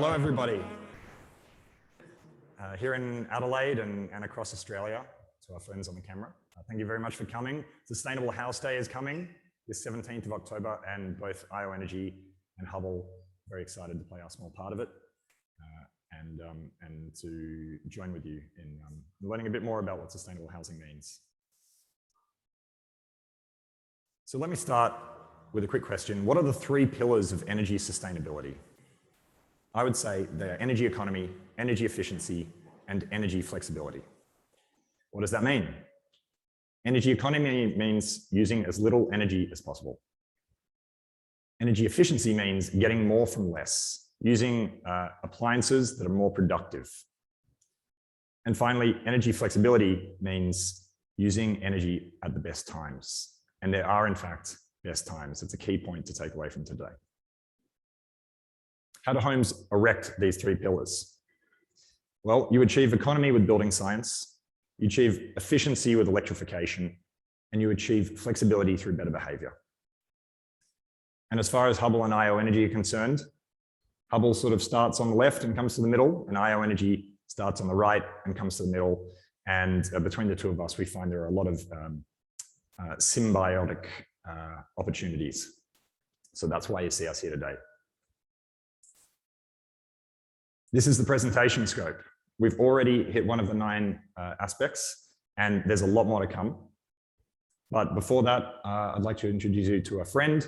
Hello, everybody. Here in Adelaide and across Australia, to our friends on the camera. Thank you very much for coming. Sustainable House Day is coming this 17th of October, and both IO Energy and Hubble are very excited to play our small part of it and to join with you in learning a bit more about what sustainable housing means. So let me start with a quick question. What are the three pillars of energy sustainability? I would say they're energy economy, energy efficiency, and energy flexibility. What does that mean? Energy economy means using as little energy as possible. Energy efficiency means getting more from less, using appliances that are more productive. And finally, energy flexibility means using energy at the best times. And there are, in fact, best times. It's a key point to take away from today. How do homes erect these three pillars? Well, you achieve economy with building science, you achieve efficiency with electrification, and you achieve flexibility through better behavior. And as far as Hubble and IO Energy are concerned, Hubble sort of starts on the left and comes to the middle, and IO Energy starts on the right and comes to the middle. And between the two of us, we find there are a lot of symbiotic opportunities. So that's why you see us here today. This is the presentation scope. We've already hit one of the 9 aspects, and there's a lot more to come. But before that, I'd like to introduce you to a friend,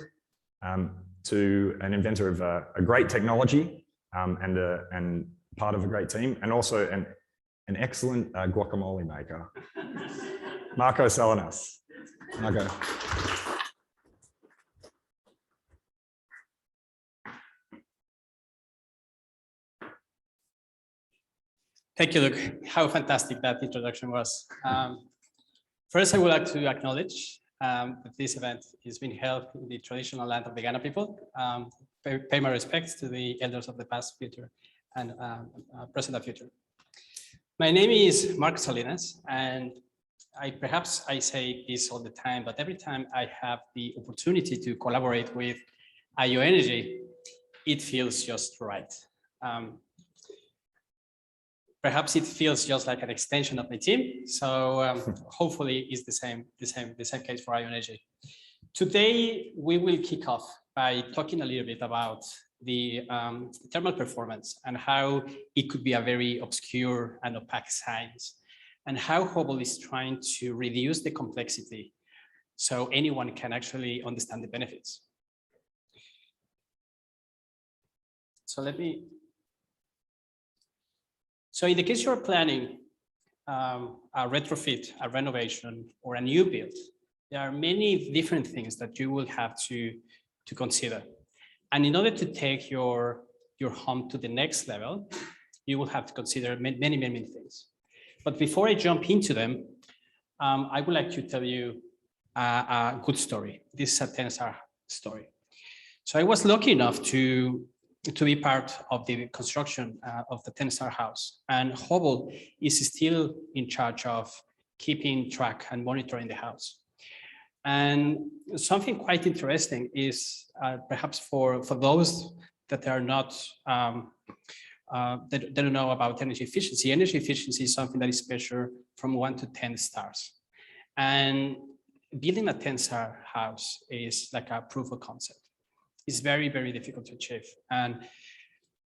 to an inventor of a great technology and part of a great team, and also an excellent guacamole maker, Marco Salinas. Marco. Thank you, Luke. How fantastic that introduction was. First, I would like to acknowledge that this event is being held in the traditional land of the Ghana people. Pay my respects to the elders of the past, future, and present and future. My name is Marco Salinas, and perhaps I say this all the time, but every time I have the opportunity to collaborate with IO Energy, it feels just right. Perhaps it feels just like an extension of my team. So hopefully it's the same case for IO Energy. Today, we will kick off by talking a little bit about the thermal performance and how it could be a very obscure and opaque science, and how Hubble is trying to reduce the complexity so anyone can actually understand the benefits. So in the case you're planning a retrofit, a renovation, or a new build, there are many different things that you will have to consider. And in order to take your home to the next level, you will have to consider many things. But before I jump into them, I would like to tell you a good story. This is a Tensar story. So I was lucky enough to be part of the construction of the Tensar house, and Hubble is still in charge of keeping track and monitoring the house. And something quite interesting is perhaps for those that are not that don't know about energy efficiency. Energy efficiency is something that is measured from 1 to 10 stars, and building a Tensar house is like a proof of concept. It's very difficult to achieve. And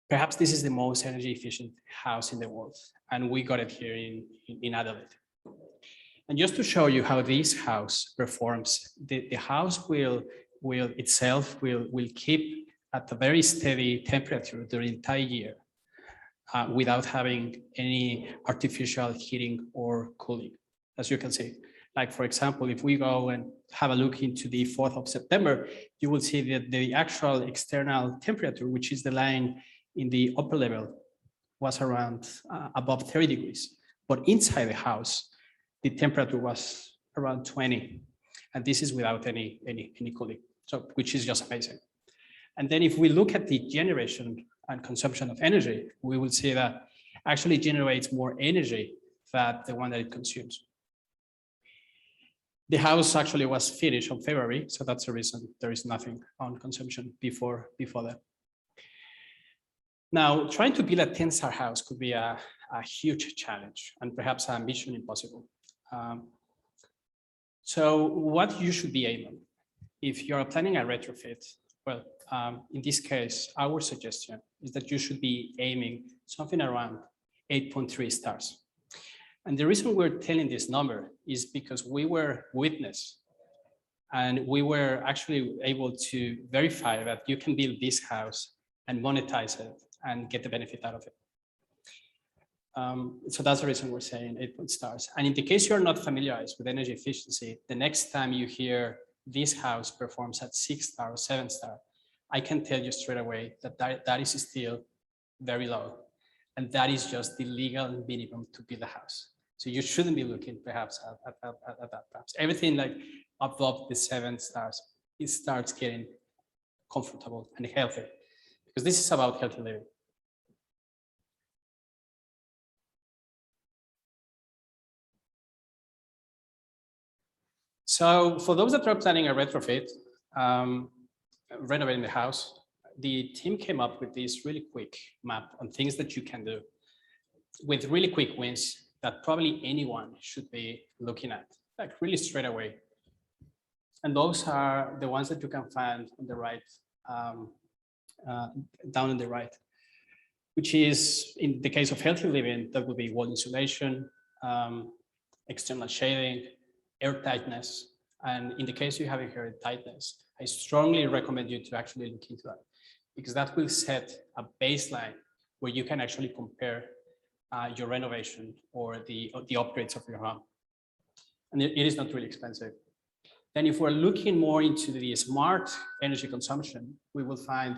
perhaps this is the most energy efficient house in the world. And we got it here in Adelaide. And just to show you how this house performs, the house will keep at a very steady temperature during the entire year without having any artificial heating or cooling, as you can see. Like, for example, if we go and have a look into the 4th of September, you will see that the actual external temperature, which is the line in the upper level, was around above 30 degrees. But inside the house, the temperature was around 20. And this is without any cooling, so which is just amazing. And then if we look at the generation and consumption of energy, we will see that actually generates more energy than the one that it consumes. The house actually was finished in February, so that's the reason there is nothing on consumption before that. Now, trying to build a 10-star house could be a huge challenge and perhaps a mission impossible. So what you should be aiming if you're planning a retrofit, well, in this case, our suggestion is that you should be aiming something around 8.3 stars. And the reason we're telling this number is because we were witness and we were actually able to verify that you can build this house and monetize it and get the benefit out of it. So that's the reason we're saying 8 stars. And in the case you're not familiarized with energy efficiency, the next time you hear this house performs at 6 star or 7 star, I can tell you straight away that that is still very low. And that is just the legal minimum to build a house. So you shouldn't be looking perhaps at that. Perhaps everything like above the 7 stars, it starts getting comfortable and healthy, because this is about healthy living. So for those that are planning a retrofit, renovating the house, the team came up with this really quick map on things that you can do with really quick wins that probably anyone should be looking at, like really straight away. And those are the ones that you can find on the right, down on the right, which is in the case of healthy living, that would be wall insulation, external shading, air tightness. And in the case you have air tightness, I strongly recommend you to actually look into that, because that will set a baseline where you can actually compare your renovation or the upgrades of your home. And it is not really expensive. Then if we're looking more into the smart energy consumption, we will find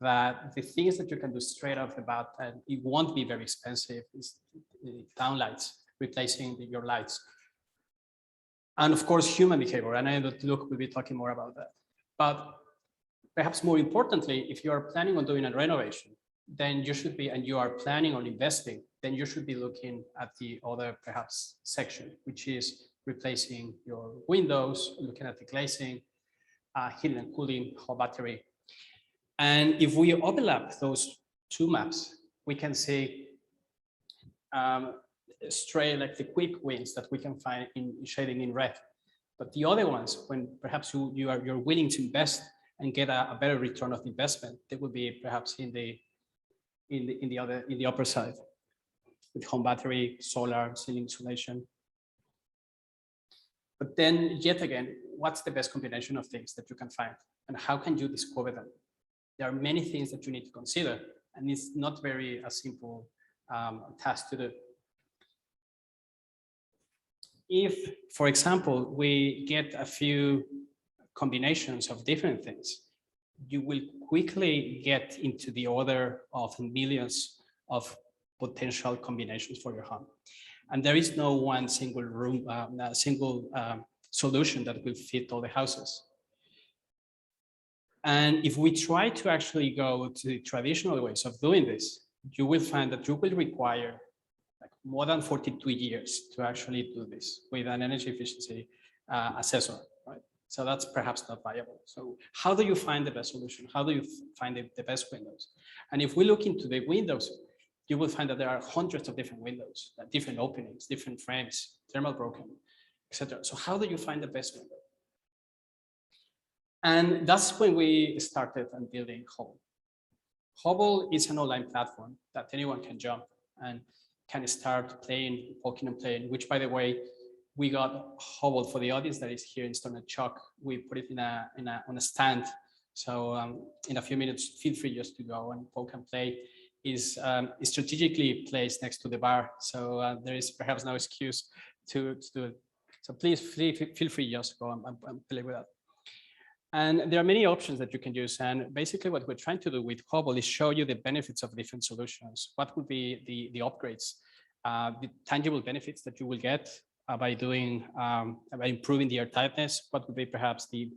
that the things that you can do straight off the bat, and it won't be very expensive, is downlights, replacing your lights. And of course, human behavior. And I know that Luke will be talking more about that. But perhaps more importantly, if you are planning on doing a renovation, then you should be, and you are planning on investing, then you should be looking at the other perhaps section, which is replacing your windows, looking at the glazing, heating and cooling, whole battery. And if we overlap those two maps, we can see straight like the quick wins that we can find in shading in red. But the other ones, when perhaps you're willing to invest and get a better return of investment, they will be perhaps in the upper side with home battery, solar, ceiling insulation. But then yet again, what's the best combination of things that you can find, and how can you discover them? There are many things that you need to consider, and it's not very a simple task to do. If, for example, we get a few combinations of different things, you will quickly get into the order of millions of potential combinations for your home. And there is no one single room, solution that will fit all the houses. And if we try to actually go to the traditional ways of doing this, you will find that you will require like more than 42 years to actually do this with an energy efficiency assessor, right? So that's perhaps not viable. So how do you find the best solution? How do you find the best windows? And if we look into the windows, you will find that there are hundreds of different windows, different openings, different frames, thermal broken, etc. So how do you find the best window? And that's when we started on building Hubble. Hubble is an online platform that anyone can jump and can start playing, poking and playing, which, by the way, we got Hubble for the audience that is here in Stone and Chalk. We put it on a stand. So in a few minutes, feel free just to go and poke and play. Is strategically placed next to the bar. So there is perhaps no excuse to do it. So please feel free just go and play with that. And there are many options that you can use. And basically what we're trying to do with Hubble is show you the benefits of different solutions. What would be the upgrades, the tangible benefits that you will get by doing, by improving the air tightness. What would be perhaps the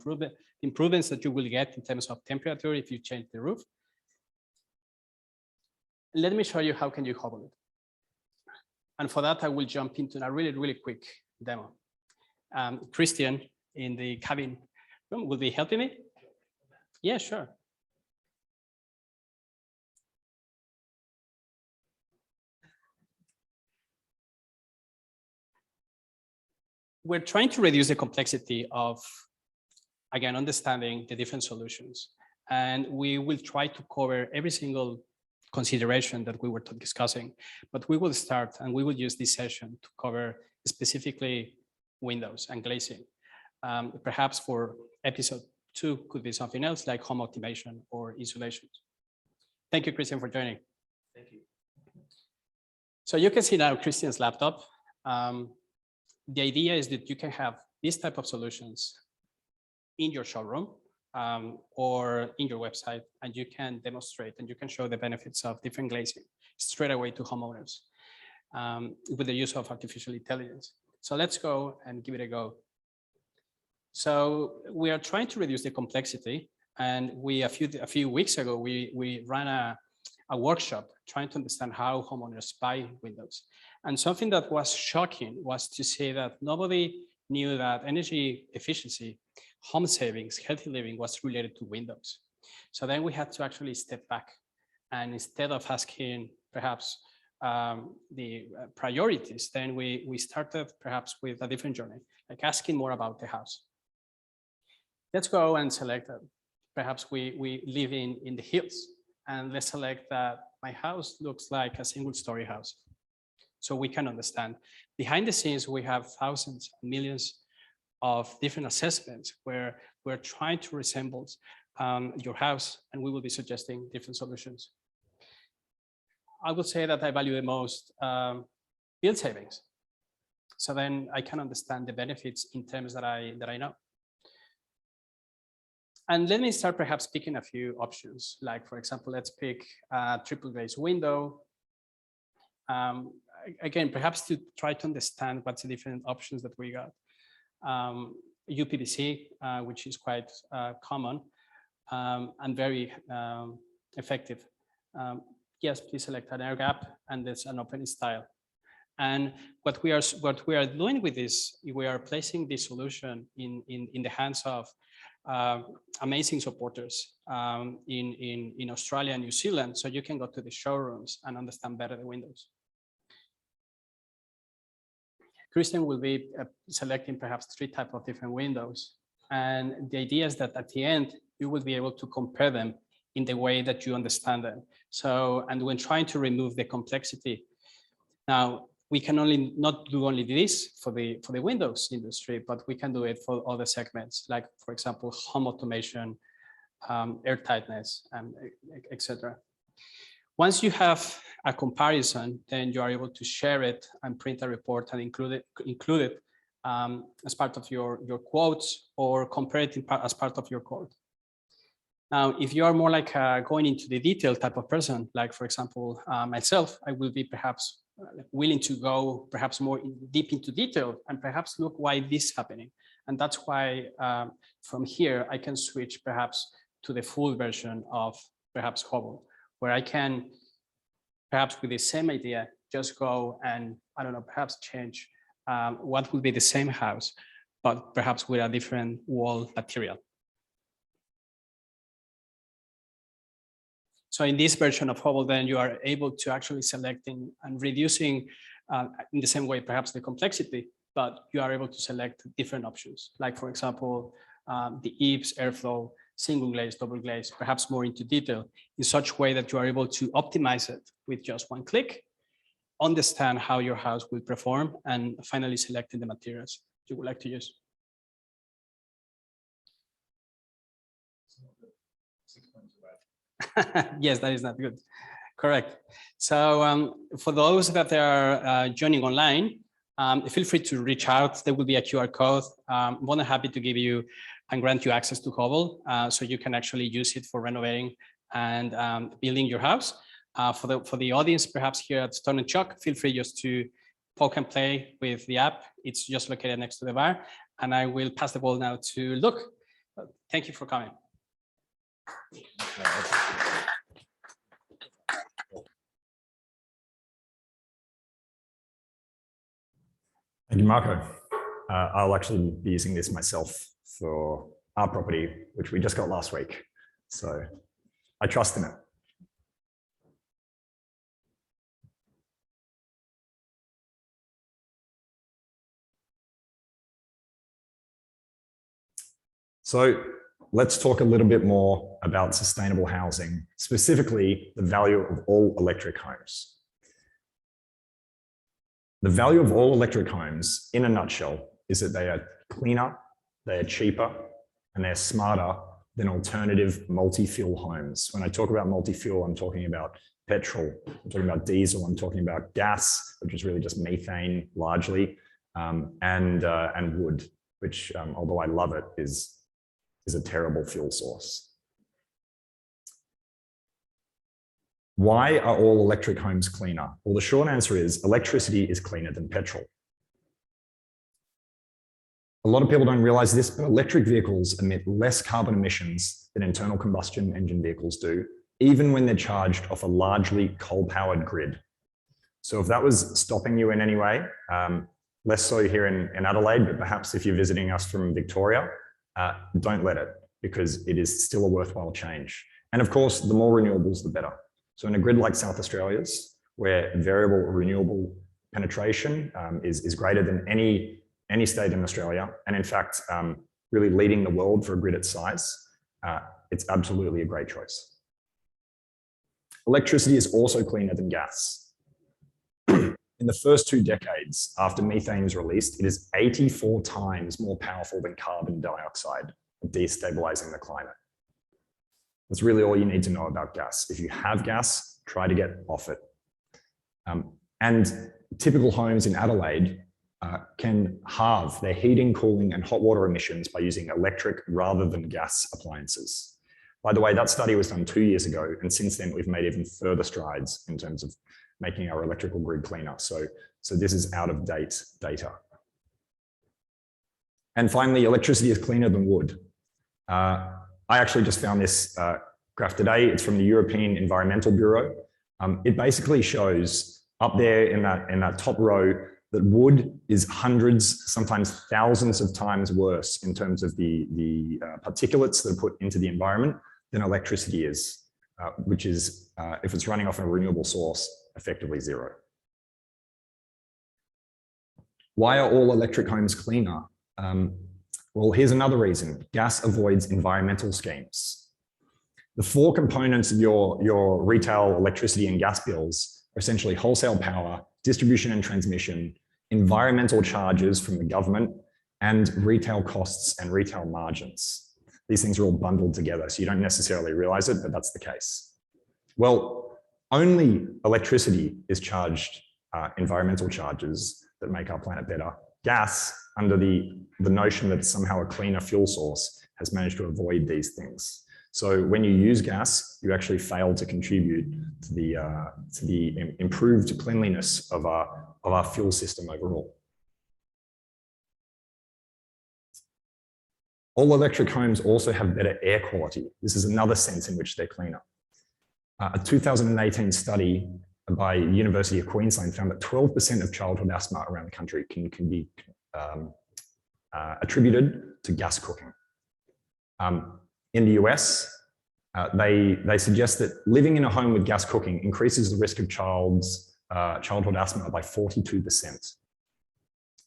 improvements that you will get in terms of temperature if you change the roof. Let me show you how can you Hubble it. And for that, I will jump into a really, really quick demo. Christian in the cabin room will be helping me. Yeah, sure. we're trying to reduce the complexity of, again, understanding the different solutions. And we will try to cover every single consideration that we were discussing, but we will start and we will use this session to cover specifically windows and glazing. Perhaps for episode 2 could be something else like home automation or insulation. Thank you, Christian, for joining. Thank you. So you can see now Christian's laptop. The idea is that you can have this type of solutions in your showroom or in your website, and you can demonstrate and you can show the benefits of different glazing straight away to homeowners with the use of artificial intelligence. So let's go and give it a go. So we are trying to reduce the complexity, and a few weeks ago we ran a workshop trying to understand how homeowners buy windows. And something that was shocking was to see that nobody knew that energy efficiency, home savings, healthy living was related to windows. So then we had to actually step back, and instead of asking perhaps the priorities, then we started perhaps with a different journey, like asking more about the house. Let's go and select that. Perhaps we live in the hills, and let's select that my house looks like a single-story house. So we can understand. Behind the scenes, we have thousands, millions of different assessments where we're trying to resemble your house, and we will be suggesting different solutions. I would say that I value the most bill savings. So then I can understand the benefits in terms that I know. And let me start perhaps picking a few options. Like, for example, let's pick a triple glazed window. Again, perhaps to try to understand what's the different options that we got. UPVC, which is quite common and very effective. Yes, please select an air gap, and there's an open style. And what we are doing with this, we are placing this solution in the hands of amazing supporters in Australia and New Zealand, so you can go to the showrooms and understand better the windows. Christian will be selecting perhaps 3 types of different windows, and the idea is that at the end you will be able to compare them in the way that you understand them. So, and when trying to remove the complexity, now we can not do only this for the windows industry, but we can do it for other segments, like, for example, home automation, air tightness, and etc. Once you have a comparison, then you are able to share it and print a report and include it as part of your quotes, or compare it as part of your quote. Now, if you are more like going into the detail type of person, like, for example, myself, I will be perhaps willing to go perhaps more deep into detail and perhaps look why this is happening. And that's why from here, I can switch perhaps to the full version of perhaps Hubble, where I can perhaps with the same idea, just go and, I don't know, perhaps change what would be the same house, but perhaps with a different wall material. So in this version of Hubble, then you are able to actually selecting and reducing in the same way, perhaps the complexity, but you are able to select different options. Like, for example, the eaves, airflow, single glaze, double glaze, perhaps more into detail, in such a way that you are able to optimize it with just one click, understand how your house will perform, and finally selecting the materials you would like to use. Yes, that is not good. Correct. So for those that are joining online, feel free to reach out. There will be a QR code. I'm more than happy to give you and grant you access to Hubble, so you can actually use it for renovating and building your house. For the audience, perhaps here at Stone and Chalk, feel free just to poke and play with the app. It's just located next to the bar. And I will pass the ball now to Luke. Thank you for coming. Thank you, Marco. I'll actually be using this myself for our property, which we just got last week. So I trust in it. So let's talk a little bit more about sustainable housing, specifically the value of all electric homes. The value of all electric homes, in a nutshell, is that they are cleaner, they are cheaper, and they're smarter than alternative multi-fuel homes. When I talk about multi-fuel, I'm talking about petrol, I'm talking about diesel, I'm talking about gas, which is really just methane largely, and wood, which, although I love it, is a terrible fuel source. Why are all electric homes cleaner? Well, the short answer is electricity is cleaner than petrol. A lot of people don't realize this, but electric vehicles emit less carbon emissions than internal combustion engine vehicles do, even when they're charged off a largely coal-powered grid. So if that was stopping you in any way, less so here in Adelaide, but perhaps if you're visiting us from Victoria, don't let it, because it is still a worthwhile change. And of course, the more renewables, the better. So in a grid like South Australia's, where variable renewable penetration is greater than any state in Australia, and in fact, really leading the world for a grid its size, it's absolutely a great choice. Electricity is also cleaner than gas. In the first 2 decades after methane is released, it is 84 times more powerful than carbon dioxide at destabilizing the climate. That's really all you need to know about gas. If you have gas, try to get off it. And typical homes in Adelaide can halve their heating, cooling, and hot water emissions by using electric rather than gas appliances. By the way, that study was done 2 years ago, and since then we've made even further strides in terms of making our electrical grid cleaner. So this is out-of-date data. And finally, electricity is cleaner than wood. I actually just found this graph today. It's from the European Environmental Bureau. It basically shows up there in that top row that wood is hundreds, sometimes thousands of times worse in terms of the particulates that are put into the environment than electricity is, which is, if it's running off a renewable source, effectively zero. Why are all electric homes cleaner? Well, here's another reason. Gas avoids environmental schemes. The 4 components of your retail electricity and gas bills are essentially wholesale power, distribution and transmission, environmental charges from the government, and retail costs and retail margins. These things are all bundled together, so you don't necessarily realize it, but that's the case. Well, only electricity is charged environmental charges that make our planet better. Gas, under the notion that it's somehow a cleaner fuel source, has managed to avoid these things. So when you use gas, you actually fail to contribute to the improved cleanliness of our fuel system overall. All electric homes also have better air quality. This is another sense in which they're cleaner. A 2018 study by University of Queensland found that 12% of childhood asthma around the country can be attributed to gas cooking. In the US, they suggest that living in a home with gas cooking increases the risk of childhood asthma by 42%.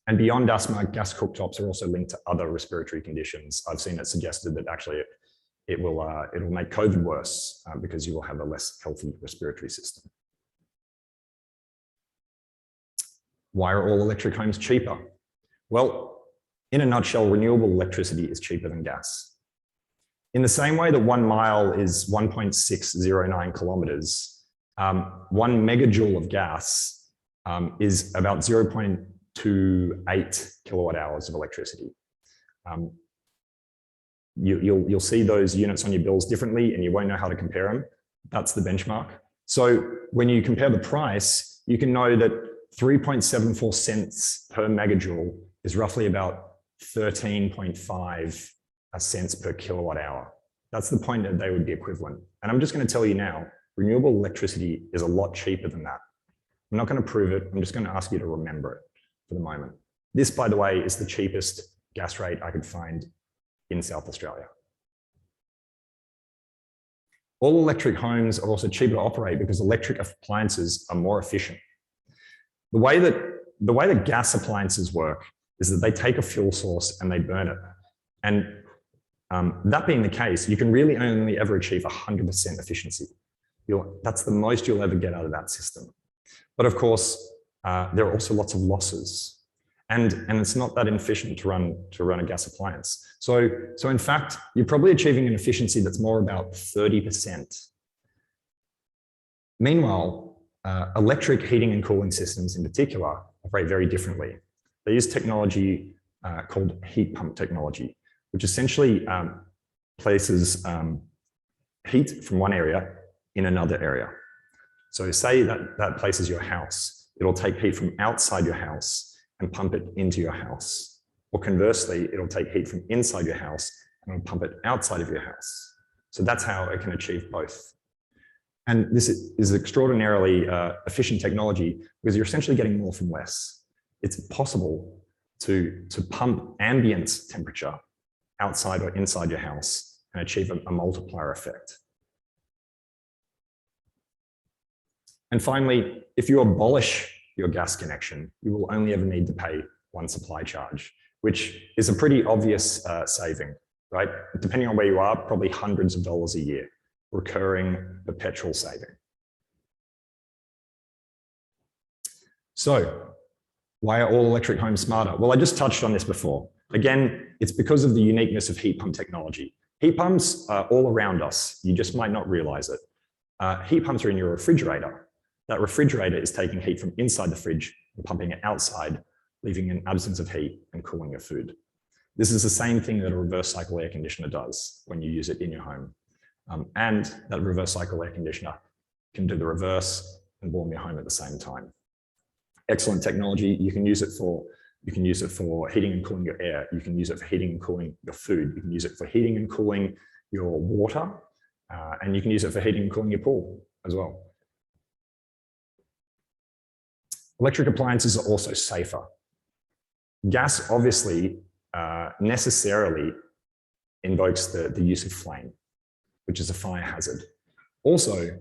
And beyond asthma, gas cooktops are also linked to other respiratory conditions. I've seen it suggested that actually it will make COVID worse because you will have a less healthy respiratory system. Why are all electric homes cheaper? Well, in a nutshell, renewable electricity is cheaper than gas. In the same way that 1 mile is 1.609 kilometers, 1 megajoule of gas is about 0.28 kilowatt hours of electricity. You'll see those units on your bills differently and you won't know how to compare them. That's the benchmark. So when you compare the price, you can know that 3.74 cents per megajoule is roughly about 13.5 cents per kilowatt hour. That's the point that they would be equivalent. And I'm just going to tell you now, renewable electricity is a lot cheaper than that. I'm not going to prove it. I'm just going to ask you to remember it for the moment. This, by the way, is the cheapest gas rate I could find in South Australia. All electric homes are also cheaper to operate because electric appliances are more efficient. The way that gas appliances work is that they take a fuel source and they burn it. And That being the case, you can really only ever achieve 100% efficiency. That's the most you'll ever get out of that system. But of course, there are also lots of losses. And it's not that efficient to run a gas appliance. So in fact, you're probably achieving an efficiency that's more about 30%. Meanwhile, electric heating and cooling systems in particular operate very differently. They use technology called heat pump technology, which essentially places heat from one area in another area. So say that places your house. It'll take heat from outside your house and pump it into your house. Or conversely, it'll take heat from inside your house and it'll pump it outside of your house. So that's how it can achieve both. And this is extraordinarily efficient technology because you're essentially getting more from less. It's possible to pump ambient temperature outside or inside your house and achieve a multiplier effect. And finally, if you abolish your gas connection, you will only ever need to pay one supply charge, which is a pretty obvious saving, right? Depending on where you are, probably hundreds of dollars a year, recurring perpetual saving. So why are all electric homes smarter? Well, I just touched on this before. Again, it's because of the uniqueness of heat pump technology. Heat pumps are all around us. You just might not realize it. Heat pumps are in your refrigerator. That refrigerator is taking heat from inside the fridge and pumping it outside, leaving an absence of heat and cooling your food. This is the same thing that a reverse cycle air conditioner does when you use it in your home. And that reverse cycle air conditioner can do the reverse and warm your home at the same time. Excellent technology. You can use it for heating and cooling your air. You can use it for heating and cooling your food. You can use it for heating and cooling your water. And you can use it for heating and cooling your pool as well. Electric appliances are also safer. Gas obviously necessarily invokes the use of flame, which is a fire hazard. Also,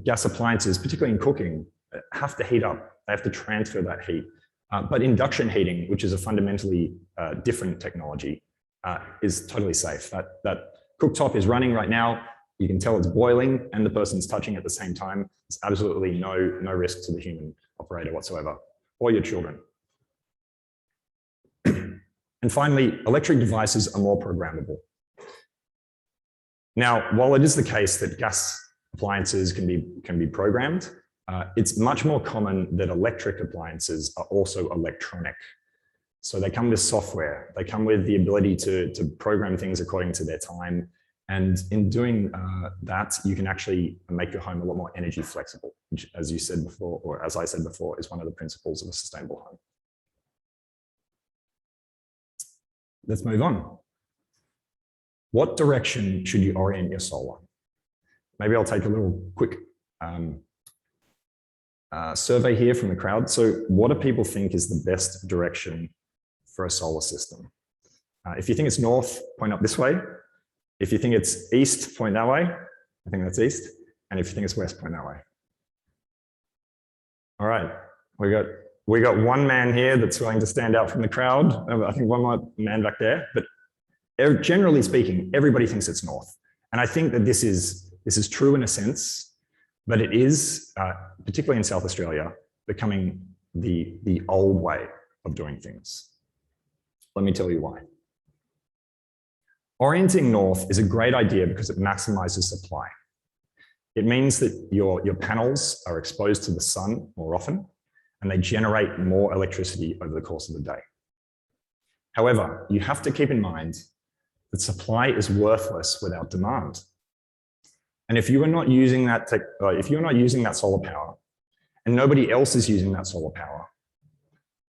gas appliances, particularly in cooking, have to heat up. They have to transfer that heat. But induction heating, which is a fundamentally different technology, is totally safe. That cooktop is running right now. You can tell it's boiling and the person's touching at the same time. There's absolutely no risk to the human operator whatsoever, or your children. And finally, electric devices are more programmable. Now, while it is the case that gas appliances can be programmed, it's much more common that electric appliances are also electronic. So they come with software. They come with the ability to program things according to their time. And in doing that, you can actually make your home a lot more energy flexible, which, as you said before, or as I said before, is one of the principles of a sustainable home. Let's move on. What direction should you orient your solar? Maybe I'll take a little quick survey here from the crowd. So what do people think is the best direction for a solar system? If you think it's north, point up this way. If you think it's east, point that way. I think that's east. And if you think it's west, point that way. All right, we got one man here that's willing to stand out from the crowd. I think one more man back there. But generally speaking, everybody thinks it's north. And I think that this is true in a sense, but it is, particularly in South Australia, becoming the old way of doing things. Let me tell you why. Orienting north is a great idea because it maximizes supply. It means that your panels are exposed to the sun more often, and they generate more electricity over the course of the day. However, you have to keep in mind that supply is worthless without demand. And if you are not using that solar power, and nobody else is using that solar power,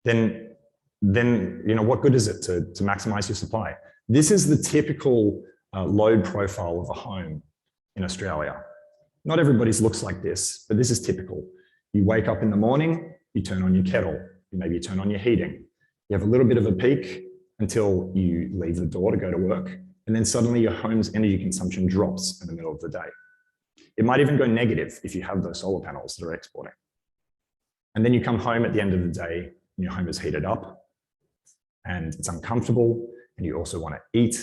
then what good is it to maximize your supply? This is the typical load profile of a home in Australia. Not everybody's looks like this, but this is typical. You wake up in the morning, you turn on your kettle, maybe you turn on your heating. You have a little bit of a peak until you leave the door to go to work, and then suddenly your home's energy consumption drops in the middle of the day. It might even go negative if you have those solar panels that are exporting. And then you come home at the end of the day and your home is heated up and it's uncomfortable, and you also want to eat,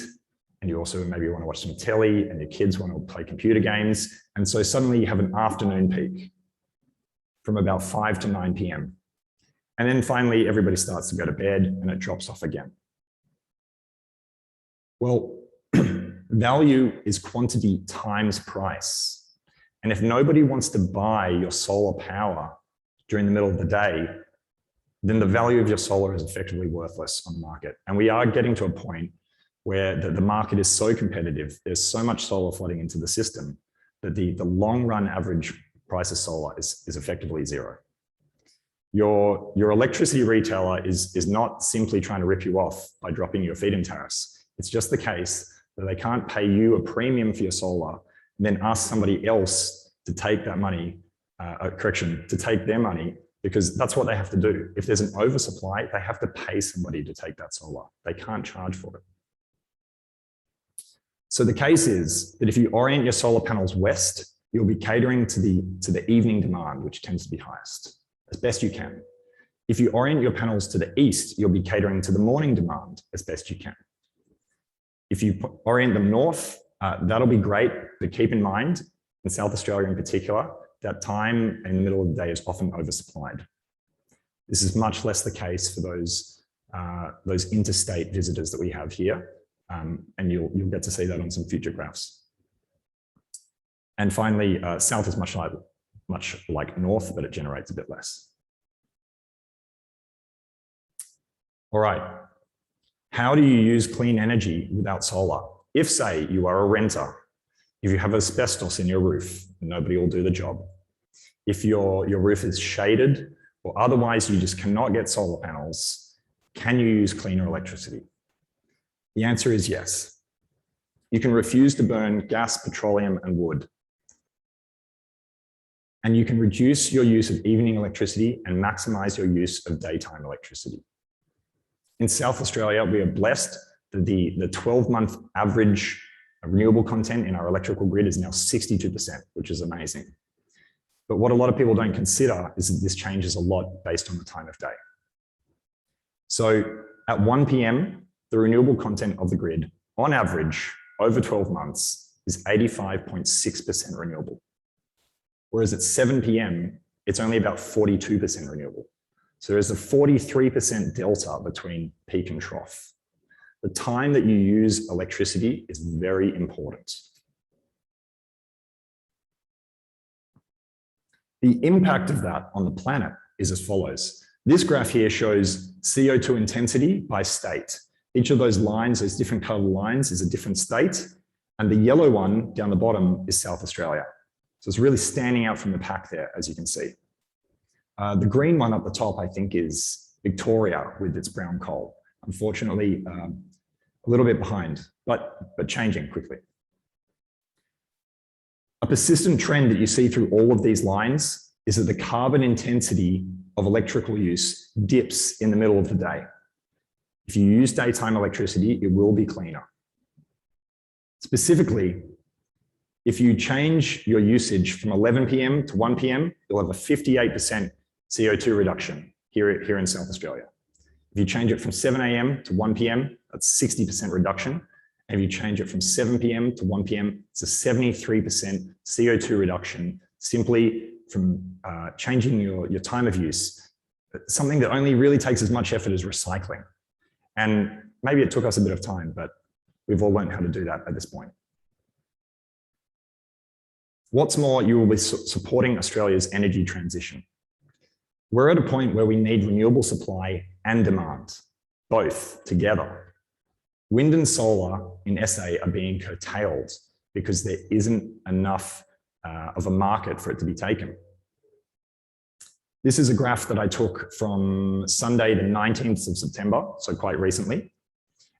and you also maybe want to watch some telly, and your kids want to play computer games. And so suddenly you have an afternoon peak from about 5 to 9 p.m. And then finally, everybody starts to go to bed and it drops off again. Well, value is quantity times price. And if nobody wants to buy your solar power during the middle of the day, then the value of your solar is effectively worthless on the market. And we are getting to a point where the market is so competitive, there's so much solar flooding into the system that the long run average price of solar is effectively zero. Your electricity retailer is not simply trying to rip you off by dropping your feed-in tariffs. It's just the case that they can't pay you a premium for your solar, and then ask somebody else to take that money, to take their money, because that's what they have to do. If there's an oversupply, they have to pay somebody to take that solar. They can't charge for it. So the case is that if you orient your solar panels west, you'll be catering to the evening demand, which tends to be highest, as best you can. If you orient your panels to the east, you'll be catering to the morning demand as best you can. If you orient them north, that'll be great, but keep in mind, in South Australia in particular, that time in the middle of the day is often oversupplied. This is much less the case for those interstate visitors that we have here, and you'll get to see that on some future graphs. And finally, south is much like north, but it generates a bit less. All right. How do you use clean energy without solar? If, say, you are a renter, if you have asbestos in your roof, nobody will do the job. If your roof is shaded or otherwise you just cannot get solar panels, can you use cleaner electricity? The answer is yes. You can refuse to burn gas, petroleum, and wood. And you can reduce your use of evening electricity and maximize your use of daytime electricity. In South Australia, we are blessed that the 12-month average renewable content in our electrical grid is now 62%, which is amazing. But what a lot of people don't consider is that this changes a lot based on the time of day. So at 1 p.m., the renewable content of the grid, on average, over 12 months, is 85.6% renewable. Whereas at 7 p.m., it's only about 42% renewable. So there's a 43% delta between peak and trough. The time that you use electricity is very important. The impact of that on the planet is as follows. This graph here shows CO2 intensity by state. Each of those lines, those different colored lines, is a different state. And the yellow one down the bottom is South Australia. So it's really standing out from the pack there, as you can see. The green one up the top, I think, is Victoria with its brown coal. Unfortunately, a little bit behind, but changing quickly. A persistent trend that you see through all of these lines is that the carbon intensity of electrical use dips in the middle of the day. If you use daytime electricity, it will be cleaner. Specifically, if you change your usage from 11 p.m. to 1 p.m., you'll have a 58% CO2 reduction here in South Australia. If you change it from 7 a.m. to 1 p.m., that's 60% reduction. And if you change it from 7 p.m. to 1 p.m., it's a 73% CO2 reduction simply from changing your time of use. Something that only really takes as much effort as recycling. And maybe it took us a bit of time, but we've all learned how to do that at this point. What's more, you will be supporting Australia's energy transition. We're at a point where we need renewable supply and demand, both together. Wind and solar in SA are being curtailed because there isn't enough of a market for it to be taken. This is a graph that I took from Sunday, the 19th of September, so quite recently.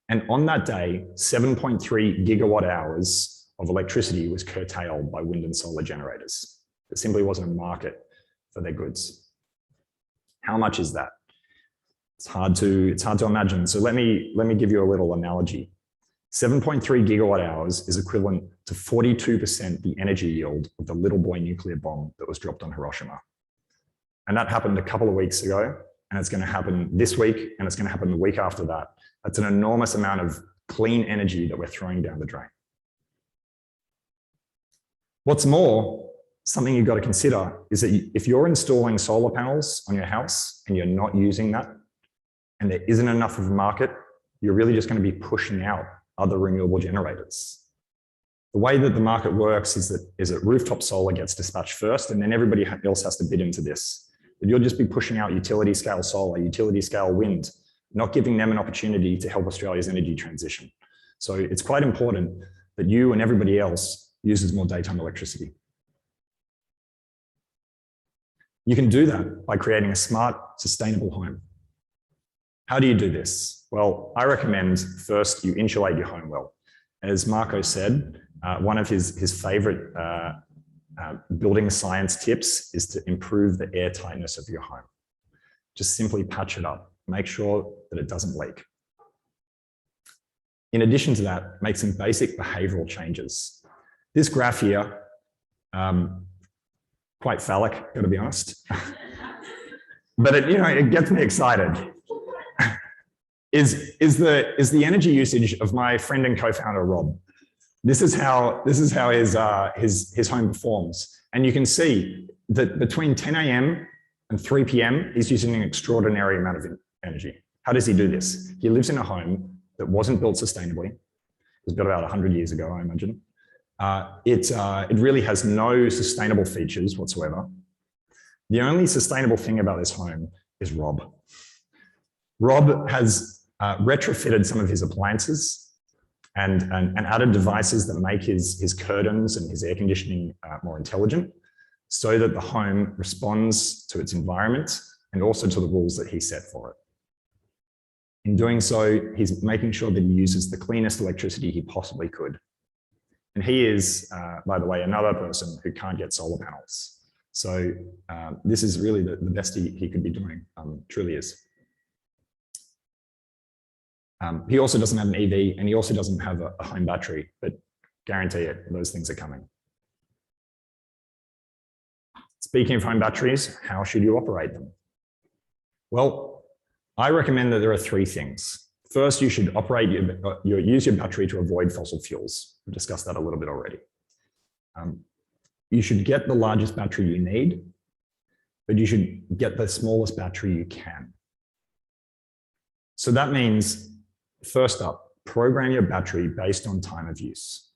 And on that day, 7.3 gigawatt hours of electricity was curtailed by wind and solar generators. There simply wasn't a market for their goods. How much is that? It's hard to imagine. So let me give you a little analogy. 7.3 gigawatt hours is equivalent to 42% the energy yield of the little boy nuclear bomb that was dropped on Hiroshima. And that happened a couple of weeks ago, and it's going to happen this week, and it's going to happen the week after that. That's an enormous amount of clean energy that we're throwing down the drain. What's more, something you've got to consider is that if you're installing solar panels on your house and you're not using that, and there isn't enough of a market, you're really just going to be pushing out other renewable generators. The way that the market works is that rooftop solar gets dispatched first, and then everybody else has to bid into this. But you'll just be pushing out utility scale solar, utility scale wind, not giving them an opportunity to help Australia's energy transition. So it's quite important that you and everybody else uses more daytime electricity. You can do that by creating a smart, sustainable home. How do you do this? Well, I recommend first you insulate your home well. As Marco said, one of his favorite building science tips is to improve the air tightness of your home. Just simply patch it up. Make sure that it doesn't leak. In addition to that, make some basic behavioral changes. This graph here, quite phallic, gotta be honest. But it gets me excited. Is the energy usage of my friend and co-founder Rob. This is how his home performs, and you can see that between 10 a.m. and 3 p.m. he's using an extraordinary amount of energy. How does he do this? He lives in a home that wasn't built sustainably. It was built about 100 years ago, I imagine. It really has no sustainable features whatsoever. The only sustainable thing about this home is Rob. Rob has retrofitted some of his appliances and added devices that make his curtains and his air conditioning more intelligent, so that the home responds to its environment and also to the rules that he set for it. In doing so, he's making sure that he uses the cleanest electricity he possibly could. And he is, by the way, another person who can't get solar panels. So this is really the best he could be doing, truly is. He also doesn't have an EV, and he also doesn't have a home battery, but guarantee it, those things are coming. Speaking of home batteries, how should you operate them? Well, I recommend that there are three things. First, you should use your battery to avoid fossil fuels. We've discussed that a little bit already. You should get the largest battery you need, but you should get the smallest battery you can. So that means, first up, program your battery based on time of use.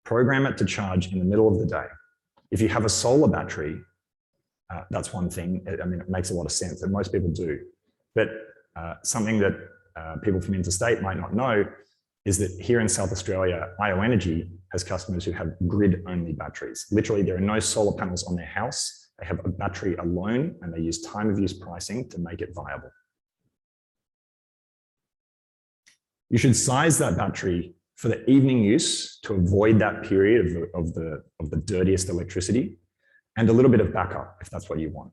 Program it to charge in the middle of the day. If you have a solar battery, that's one thing. I mean, it makes a lot of sense, and most people do. But something that people from interstate might not know is that here in South Australia, IO Energy has customers who have grid-only batteries. Literally, there are no solar panels on their house. They have a battery alone, and they use time of use pricing to make it viable. You should size that battery for the evening use to avoid that period of the dirtiest electricity, and a little bit of backup if that's what you want.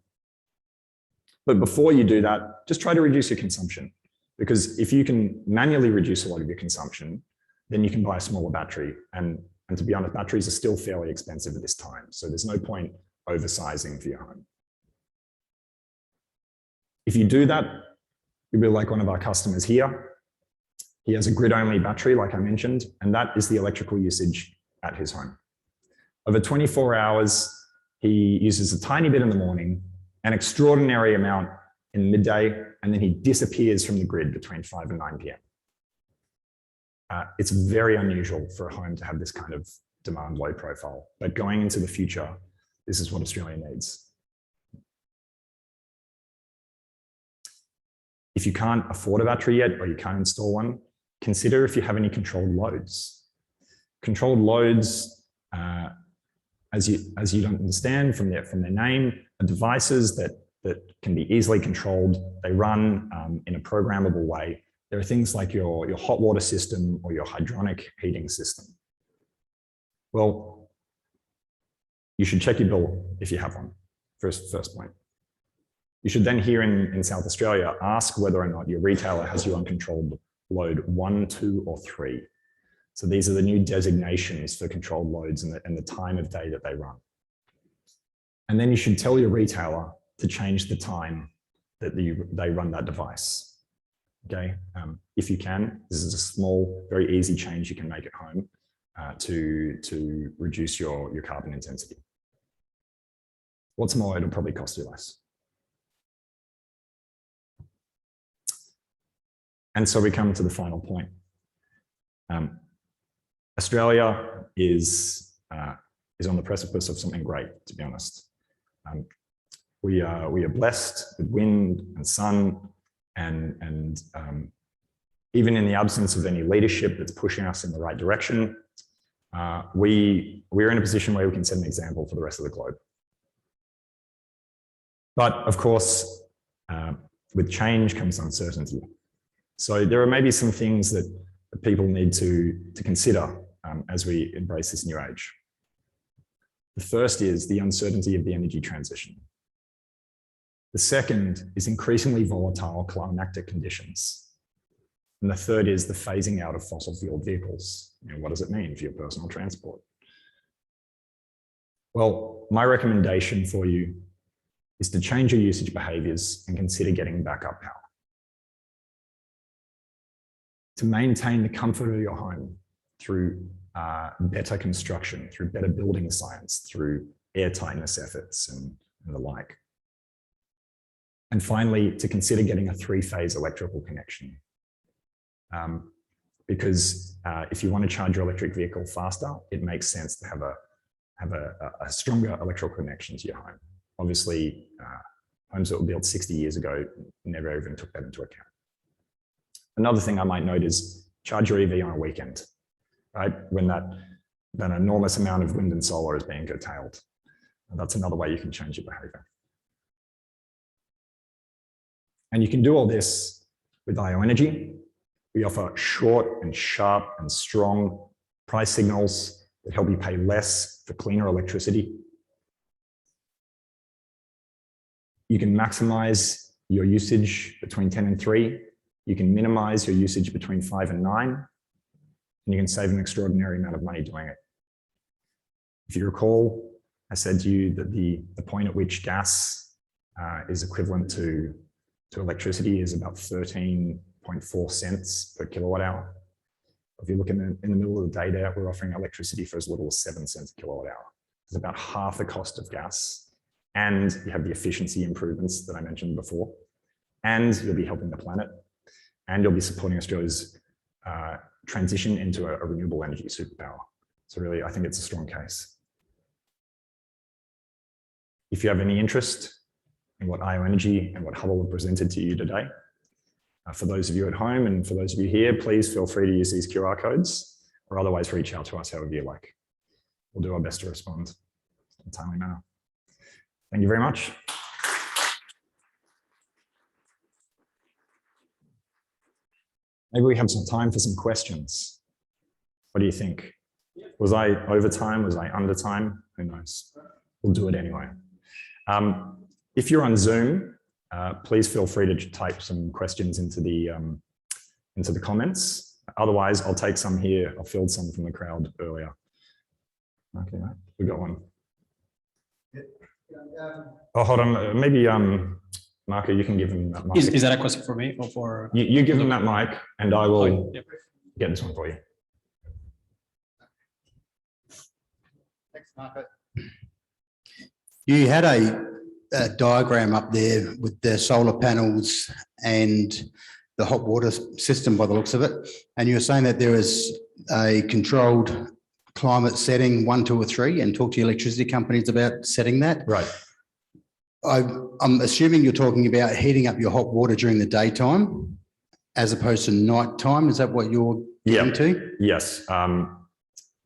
But before you do that, just try to reduce your consumption, because if you can manually reduce a lot of your consumption, then you can buy a smaller battery. And to be honest, batteries are still fairly expensive at this time, so there's no point oversizing for your home. If you do that, you'll be like one of our customers here. He has a grid-only battery, like I mentioned, and that is the electrical usage at his home. Over 24 hours, he uses a tiny bit in the morning, an extraordinary amount in midday, and then he disappears from the grid between 5 and 9 p.m. It's very unusual for a home to have this kind of demand load profile, but going into the future, this is what Australia needs. If you can't afford a battery yet, or you can't install one, consider if you have any controlled loads. Controlled loads, as you don't understand from their name, are devices that can be easily controlled. They run in a programmable way. There are things like your hot water system or your hydronic heating system. Well, you should check your bill if you have one, first point. You should then, here in South Australia, ask whether or not your retailer has you on controlled load 1, 2, or 3. So these are the new designations for controlled loads and the time of day that they run. And then you should tell your retailer to change the time that they run that device. Okay, if you can, this is a small, very easy change you can make at home to reduce your carbon intensity. What's more, it'll probably cost you less. And so we come to the final point. Australia is on the precipice of something great, to be honest. We are blessed with wind and sun, and even in the absence of any leadership that's pushing us in the right direction, we're in a position where we can set an example for the rest of the globe. But of course, with change comes uncertainty. So there are maybe some things that people need to consider as we embrace this new age. The first is the uncertainty of the energy transition. The second is increasingly volatile climatic conditions. And the third is the phasing out of fossil fuel vehicles. What does it mean for your personal transport? Well, my recommendation for you is to change your usage behaviors and consider getting backup power. To maintain the comfort of your home through better construction, through better building science, through air tightness efforts and the like. And finally, to consider getting a 3-phase electrical connection. Because if you want to charge your electric vehicle faster, it makes sense to have a stronger electrical connection to your home. Obviously, homes that were built 60 years ago never even took that into account. Another thing I might note is charge your EV on a weekend, right? When that enormous amount of wind and solar is being curtailed. And that's another way you can change your behavior. And you can do all this with IO Energy. We offer short and sharp and strong price signals that help you pay less for cleaner electricity. You can maximize your usage between 10 and 3. You can minimize your usage between 5 and 9. And you can save an extraordinary amount of money doing it. If you recall, I said to you that the point at which gas is equivalent to electricity is about 13.4 cents per kilowatt hour. If you look in the middle of the day there, we're offering electricity for as little as 7 cents a kilowatt hour. It's about half the cost of gas. And you have the efficiency improvements that I mentioned before. And you'll be helping the planet. And you'll be supporting Australia's transition into a renewable energy superpower. So really, I think it's a strong case. If you have any interest in what IO Energy and what Hubble have presented to you today, for those of you at home and for those of you here, please feel free to use these QR codes or otherwise reach out to us however you like. We'll do our best to respond in a timely manner. Thank you very much. Maybe we have some time for some questions. What do you think? Was I over time? Was I under time? Who knows? We'll do it anyway. If you're on Zoom, please feel free to type some questions into the comments. Otherwise, I'll take some here. I'll field some from the crowd earlier. Okay, we got one. Oh, hold on. Maybe Marco, you can give him that mic. Is that a question for me or for? You give him that mic, and I will get this one for you. Thanks, Marco. You had a diagram up there with the solar panels and the hot water system by the looks of it. And you were saying that there is a controlled climate setting 1, 2, or 3, and talk to your electricity companies about setting that. Right. I'm assuming you're talking about heating up your hot water during the daytime as opposed to night time. Is that what you're getting to? Yes.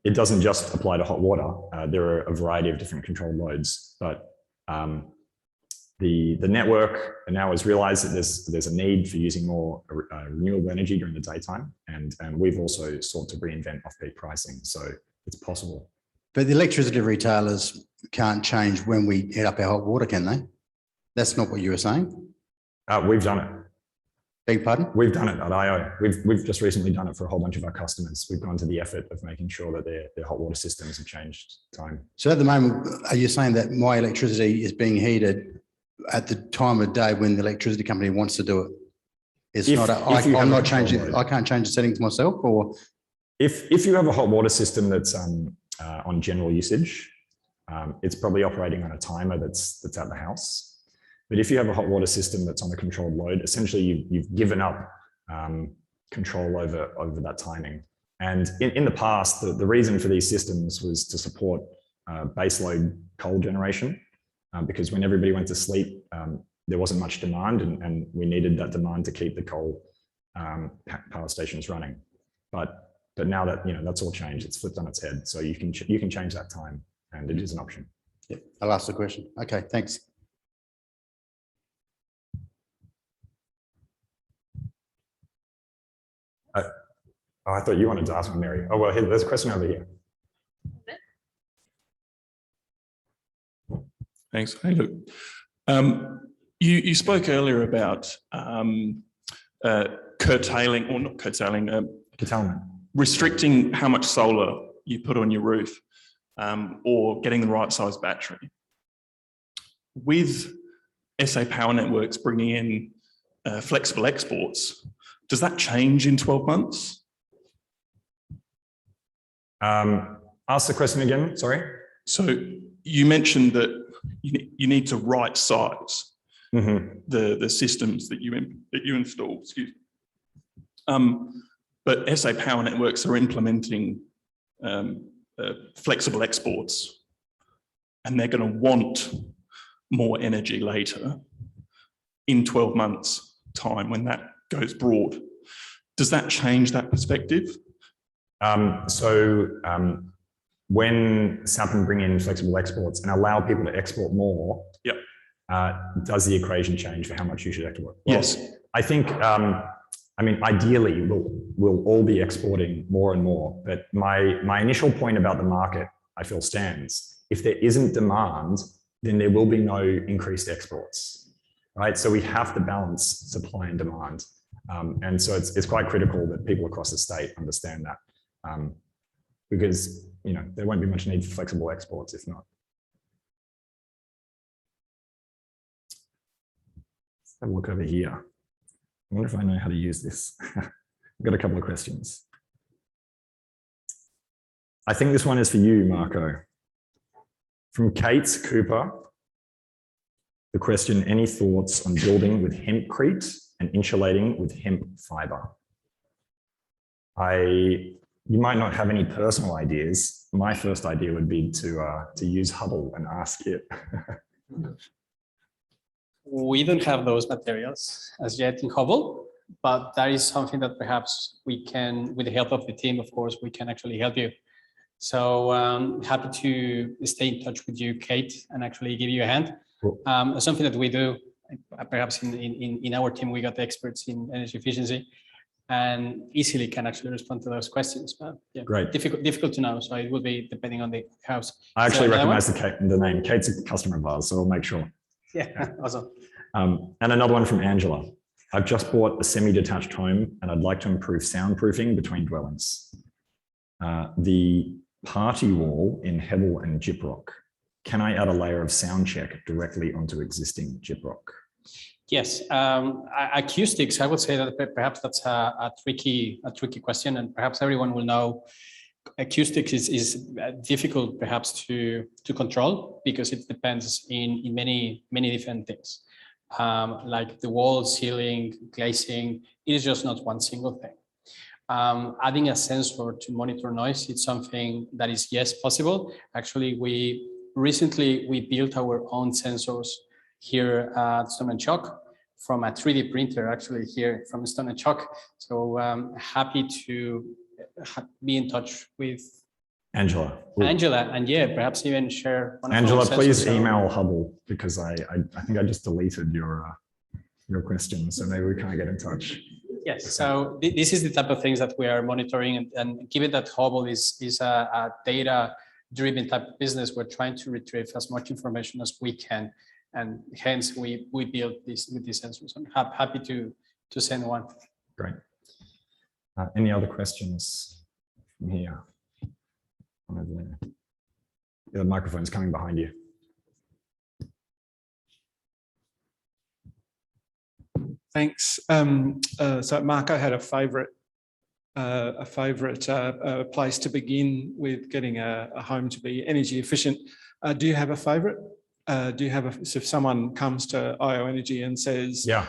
It doesn't just apply to hot water. There are a variety of different control loads, but the network now has realized that there's a need for using more renewable energy during the daytime, and we've also sought to reinvent off-peak pricing, so it's possible. But the electricity retailers can't change when we heat up our hot water, can they? That's not what you were saying? We've done it. Beg your pardon? We've done it at IO. We've just recently done it for a whole bunch of our customers. We've gone to the effort of making sure that their hot water systems have changed time. So at the moment, are you saying that my electricity is being heated at the time of day when the electricity company wants to do it? It's If- not, if you have I'm a not control changing, load. I can't change the settings myself, or, If you have a hot water system that's on general usage, it's probably operating on a timer that's at the house. But if you have a hot water system that's on a controlled load, essentially you've given up control over that timing. And in the past, the reason for these systems was to support baseload coal generation, because when everybody went to sleep, there wasn't much demand, and we needed that demand to keep the coal power stations running. But now that that's all changed, it's flipped on its head. So you can change that time, and it is an option. yeah, I'll ask the question. Okay, thanks. Oh, I thought you wanted to ask me, Mary. Oh, well, there's a question over here. Thanks. Hey, look, you spoke earlier about curtailing, or not curtailing, Curtailment. restricting how much solar you put on your roof, or getting the right size battery. With SA Power Networks bringing in flexible exports, does that change in 12 months? Ask the question again, sorry. So you mentioned that you need to right size the systems that you install. Excuse me. But SA Power Networks are implementing flexible exports, and they're going to want more energy later in 12 months' time when that goes broad. Does that change that perspective? When Southern bring in flexible exports and allow people to export more, Yep. Does the equation change for how much you should export? Well, Yes. I think, ideally we'll all be exporting more and more, but my initial point about the market, I feel, stands. If there isn't demand, then there will be no increased exports, right? So we have to balance supply and demand. And so it's quite critical that people across the state understand that, because there won't be much need for flexible exports if not. Let's have a look over here. I wonder if I know how to use this. I've got a couple of questions. I think this one is for you, Marco. From Kate Cooper, the question, any thoughts on building with hempcrete and insulating with hemp fiber? You might not have any personal ideas. My first idea would be to use Hubble and ask it. We don't have those materials as yet in Hubble, but that is something that perhaps we can, with the help of the team, of course, we can actually help you. So happy to stay in touch with you, Kate, and actually give you a hand. Cool. Something that we do, perhaps in our team, we got experts in energy efficiency and easily can actually respond to those questions. But yeah, Great. difficult to know. So it will be depending on the house. I actually So recognize the name. Kate's a customer of ours, so we'll make sure. Yeah, awesome. And another one from Angela. I've just bought a semi-detached home and I'd like to improve soundproofing between dwellings. The party wall in Hubble and gyprock. Can I add a layer of sound check directly onto existing gyprock? Yes, acoustics. I would say that perhaps that's a tricky question, and perhaps everyone will know. Acoustics is difficult, perhaps to control because it depends in many different things, like the wall, ceiling, glazing. It is just not one single thing. Adding a sensor to monitor noise, it's something that is, yes, possible. Actually, we recently built our own sensors here at Stone and Chalk from a 3D printer, actually here from Stone and Chalk. So happy to be in touch with Angela. Angela, and yeah, perhaps even share one of Angela, those please sensors. email Hubble because I think I just deleted your question, so maybe we can't get in touch. Yes, so this is the type of things that we are monitoring, and given that Hubble is a data-driven type of business, we're trying to retrieve as much information as we can, and hence we build this with these sensors. I'm happy to send one. Great. Any other questions from here? One over there. The microphone's coming behind you. Thanks. So Marco had a favourite place to begin with getting a home to be energy efficient. Do you have a favourite? Do you have so if someone comes to IO Energy and says, Yeah.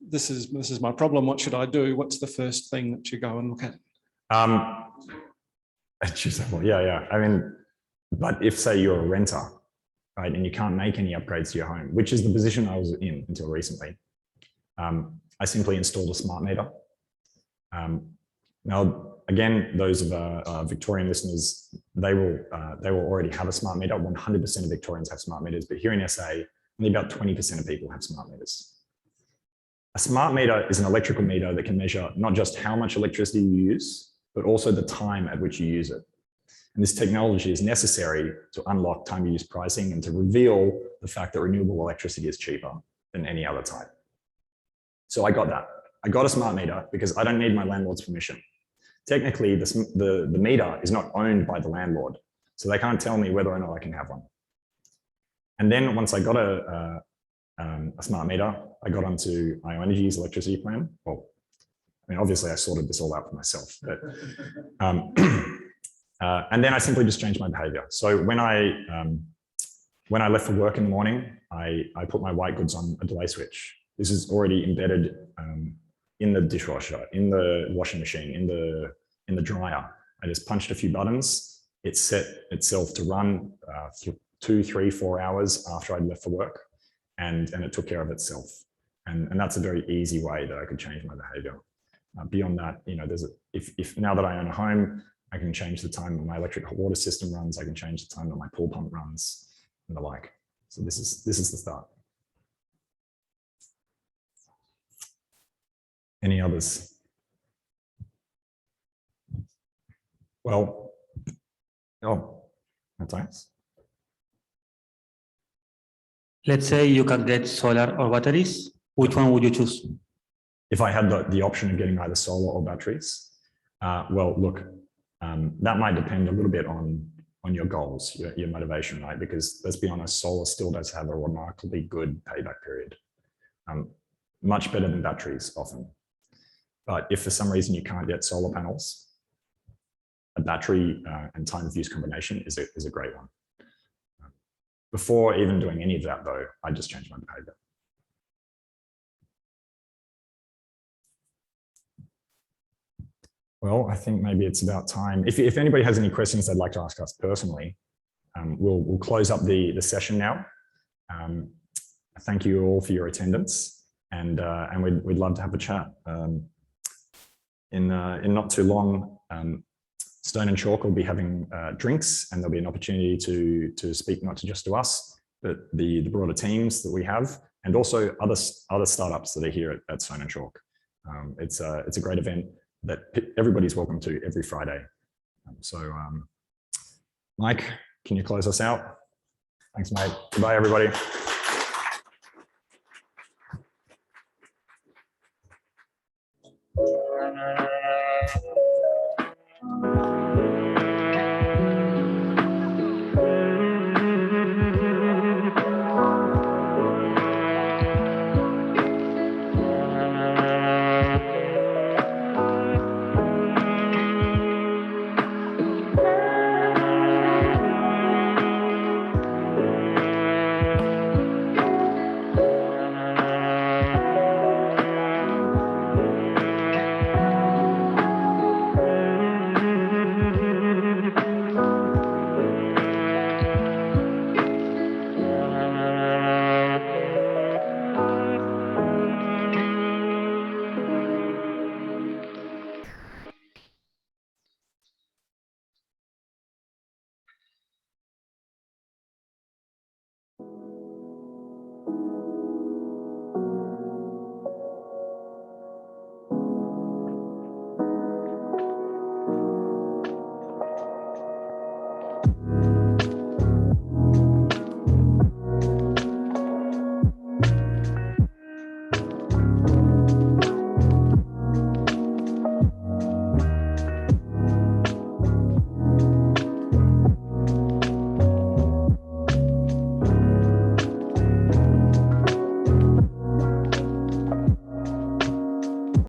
This is my problem, what should I do? What's the first thing that you go and look at? Yeah. I mean, but if say you're a renter, right, and you can't make any upgrades to your home, which is the position I was in until recently, I simply installed a smart meter. Now, again, those of our Victorian listeners, they will already have a smart meter. 100% of Victorians have smart meters, but here in SA, only about 20% of people have smart meters. A smart meter is an electrical meter that can measure not just how much electricity you use, but also the time at which you use it. And this technology is necessary to unlock time of use pricing and to reveal the fact that renewable electricity is cheaper than any other type. So I got that. I got a smart meter because I don't need my landlord's permission. Technically, the meter is not owned by the landlord, so they can't tell me whether or not I can have one. And then once I got a smart meter, I got onto IO Energy's electricity plan. Well, I mean, obviously I sorted this all out for myself, but, and then I simply just changed my behavior. So when I left for work in the morning, I put my white goods on a delay switch. This is already embedded in the dishwasher, in the washing machine, in the dryer. I just punched a few buttons. It set itself to run 2, 3, 4 hours after I'd left for work, and it took care of itself. And that's a very easy way that I could change my behavior. Beyond that, you know, if now that I own a home, I can change the time my electric hot water system runs. I can change the time that my pool pump runs and the like. So this is the start. Any others? Well, thanks. Let's say you can get solar or batteries. Which one would you choose? If I had the option of getting either solar or batteries, well, look, that might depend a little bit on your goals, your motivation, right? Because let's be honest, solar still does have a remarkably good payback period, much better than batteries often. But if for some reason you can't get solar panels, a battery and time of use combination is a great one. Before even doing any of that though, I just changed my behavior. Well, I think maybe it's about time. If anybody has any questions they'd like to ask us personally, we'll close up the session now. Thank you all for your attendance, and we'd love to have a chat. In not too long, Stone and Chalk will be having drinks, and there'll be an opportunity to speak not just to us, but the broader teams that we have, and also other startups that are here at Stone and Chalk. It's a great event that everybody's welcome to every Friday. So Mike, can you close us out? Thanks, mate. Goodbye, everybody.